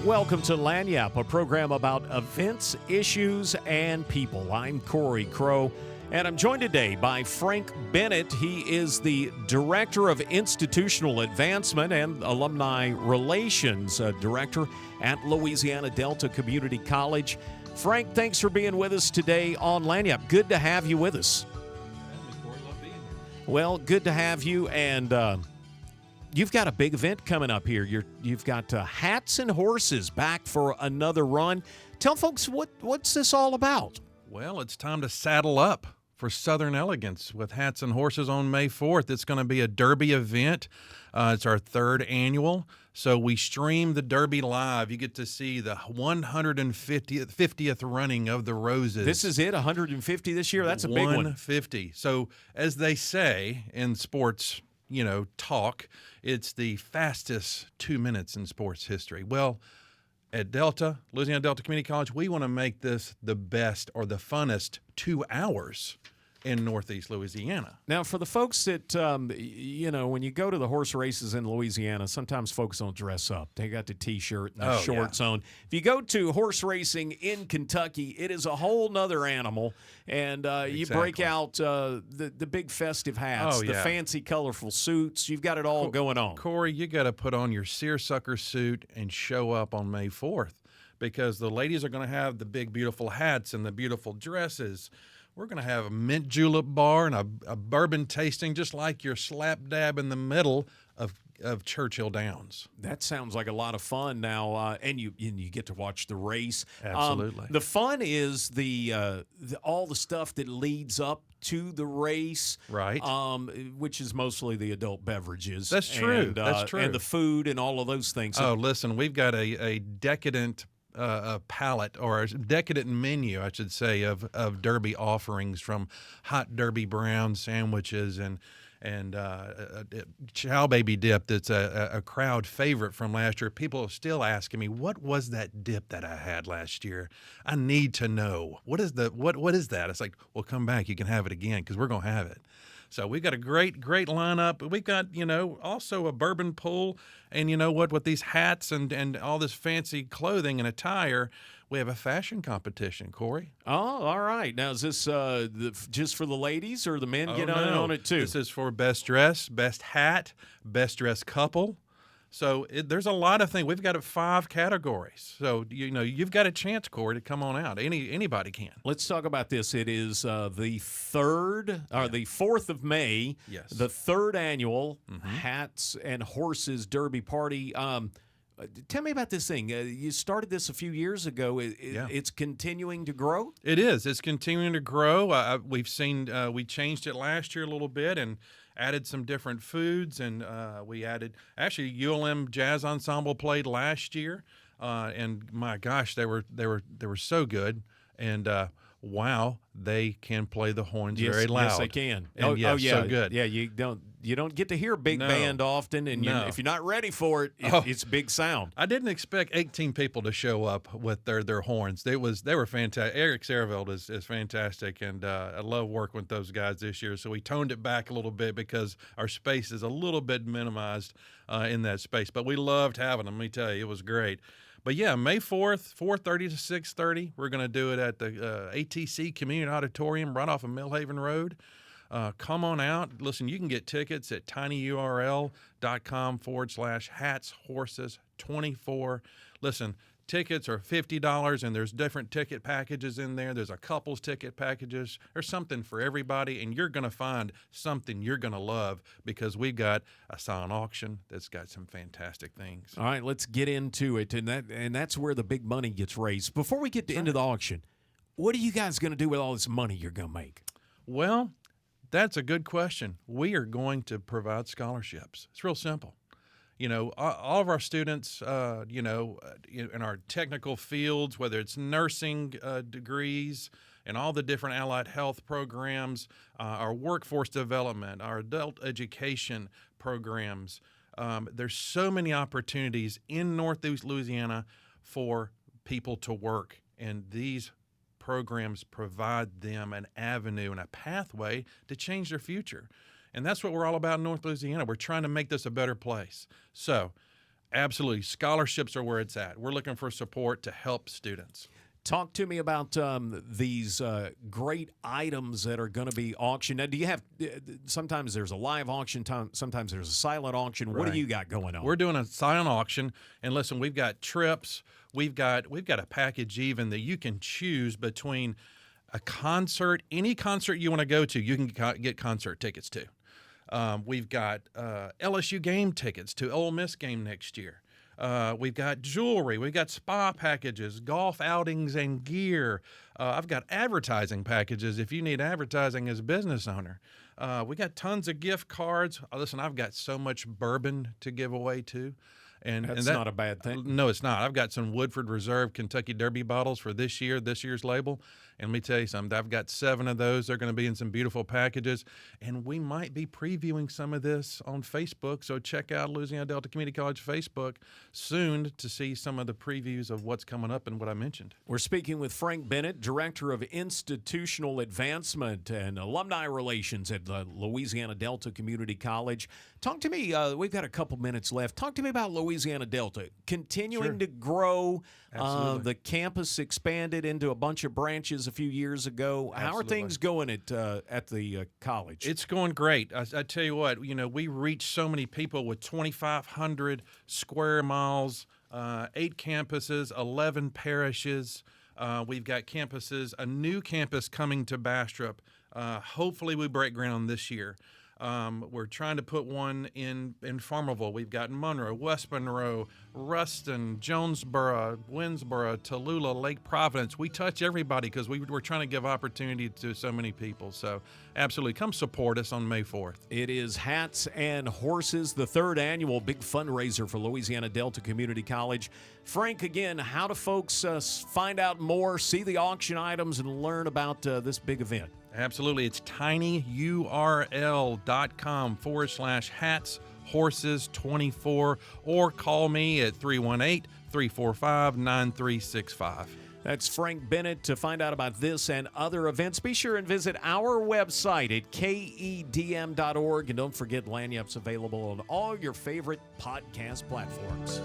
Welcome to Lagniappe, a program about events, issues, and people. I'm Cory Crowe, and I'm joined today by Frank Bennett. He is the Director of Institutional Advancement and Alumni Relations Director at Louisiana Delta Community College. Frank, thanks for being with us today on Lagniappe. Good to have you with us. Well, good to have you, and you've got a big event coming up here. You've got Hats and Horses back for another run. Tell folks what's this all about? Well, it's time to saddle up for Southern Elegance with Hats and Horses on May 4th. It's going to be a Derby event. It's our third annual. So we stream the Derby live. You get to see the 150th running of the Roses. This is it, 150 this year? That's a big one. 150. So as they say in sports, talk, it's the fastest 2 minutes in sports history. Well, at Louisiana Delta Community College, we want to make this the best or the funnest 2 hours in Northeast Louisiana. Now, for the folks that, when you go to the horse races in Louisiana, sometimes folks don't dress up. They got the T-shirt and the shorts on. If you go to horse racing in Kentucky, it is a whole nother animal, and you break out the big festive hats, the fancy, colorful suits. You've got it all going on. Cory, you got to put on your seersucker suit and show up on May 4th because the ladies are going to have the big, beautiful hats and the beautiful dresses. We're going to have a mint julep bar and a bourbon tasting just like you're slap dab in the middle of Churchill Downs. That sounds like a lot of fun now, and you get to watch the race. Absolutely. The fun is all the stuff that leads up to the race, right? Which is mostly the adult beverages. That's true. That's true. And the food and all of those things. Oh, listen, we've got a decadent palette or a decadent menu, I should say, of Derby offerings, from hot Derby brown sandwiches and chow baby dip that's a crowd favorite from last year. People are still asking me, what was that dip that I had last year? I need to know. What is that? It's like, well, come back. You can have it again because we're going to have it. So we've got a great lineup. We've got, also a bourbon pool. And with these hats and all this fancy clothing and attire, we have a fashion competition, Cory. Oh, all right. Now, is this just for the ladies or the men get on it too? This is for best dress, best hat, best dress couple. So there's a lot of things. We've got 5 categories. So, you've got a chance, Cory, to come on out. Anybody can. Let's talk about this. It is the 4th of May, yes, the 3rd annual Hats and Horses Derby Party. Tell me about this thing. You started this a few years ago. It's continuing to grow? It is. It's continuing to grow. We've seen we changed it last year a little bit and added some different foods, and we added – actually, ULM Jazz Ensemble played last year, and my gosh, they were so good. And wow, they can play the horns very loud. Yes, they can. And so good. Yeah, you don't get to hear big band often, and if you're not ready for it, it's big sound. I didn't expect 18 people to show up with their horns. They were fantastic. Eric Sareveld is fantastic, and I love working with those guys this year. So we toned it back a little bit because our space is a little bit minimized in that space. But we loved having them. Let me tell you, it was great. But yeah, May 4th, 4:30 to 6:30, we're going to do it at the ATC Community Auditorium right off of Millhaven Rd. Come on out. Listen, you can get tickets at tinyurl.com/HatsHorses24. Listen, tickets are $50, and there's different ticket packages in there. There's a couples ticket packages. There's something for everybody, and you're going to find something you're going to love because we've got a silent auction that's got some fantastic things. All right, let's get into it, and that's where the big money gets raised. Before we get into the auction, what are you guys going to do with all this money you're going to make? Well, that's a good question. We are going to provide scholarships. It's real simple. All of our students, in our technical fields, whether it's nursing degrees and all the different allied health programs, our workforce development, our adult education programs, there's so many opportunities in Northeast Louisiana for people to work, and these programs provide them an avenue and a pathway to change their future. And that's what we're all about in North Louisiana. We're trying to make this a better place. So Absolutely. Scholarships are where it's at. We're looking for support to help students. Talk to me about these great items that are going to be auctioned. Now, do you have? Sometimes there's a live auction. Sometimes there's a silent auction. What do you got going on? We're doing a silent auction, and listen, we've got trips. We've got a package even that you can choose between a concert, any concert you want to go to. You can get concert tickets to. We've got LSU game tickets to Ole Miss game next year. We've got jewelry. We've got spa packages, golf outings and gear. I've got advertising packages if you need advertising as a business owner. We got tons of gift cards. Listen, I've got so much bourbon to give away too. That's not a bad thing. No, it's not. I've got some Woodford Reserve Kentucky Derby bottles for this year's label. And let me tell you something. I've got 7 of those. They're going to be in some beautiful packages. And we might be previewing some of this on Facebook. So check out Louisiana Delta Community College Facebook soon to see some of the previews of what's coming up and what I mentioned. We're speaking with Frank Bennett, Director of Institutional Advancement and Alumni Relations at the Louisiana Delta Community College. Talk to me. We've got a couple minutes left. Talk to me about Louisiana Delta continuing to grow. The campus expanded into a bunch of branches a few years ago. How are things going at the college? It's going great. I tell you what, we reach so many people with 2,500 square miles, 8 campuses, 11 parishes. We've got campuses, a new campus coming to Bastrop. Hopefully we break ground this year. We're trying to put one in Farmerville. We've got Monroe, West Monroe, Ruston, Jonesboro, Winsboro, Tallulah, Lake Providence. We touch everybody because we're trying to give opportunity to so many people. So absolutely, come support us on May 4th. It is Hats and Horses, the 3rd annual big fundraiser for Louisiana Delta Community College. Frank, again, how do folks find out more, see the auction items, and learn about this big event? Absolutely. It's tinyurl.com/hatshorses24 or call me at 318-345-9365. That's Frank Bennett. To find out about this and other events, be sure and visit our website at KEDM.org. And don't forget, Lagniappe's available on all your favorite podcast platforms.